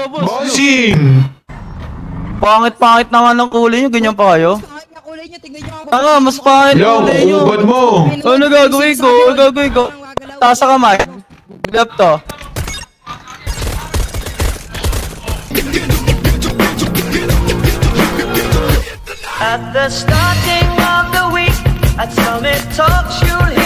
Bossing! Pangit-pangit naman ng kulay nyo, ganyan pa kayo? Mas pangit Yo, kulay nyo. ubod mo! Ano gagawin ko? Ano gagawin ko? Taas sa kamay. Left to. At the starting of the week, at Summit Talks you'll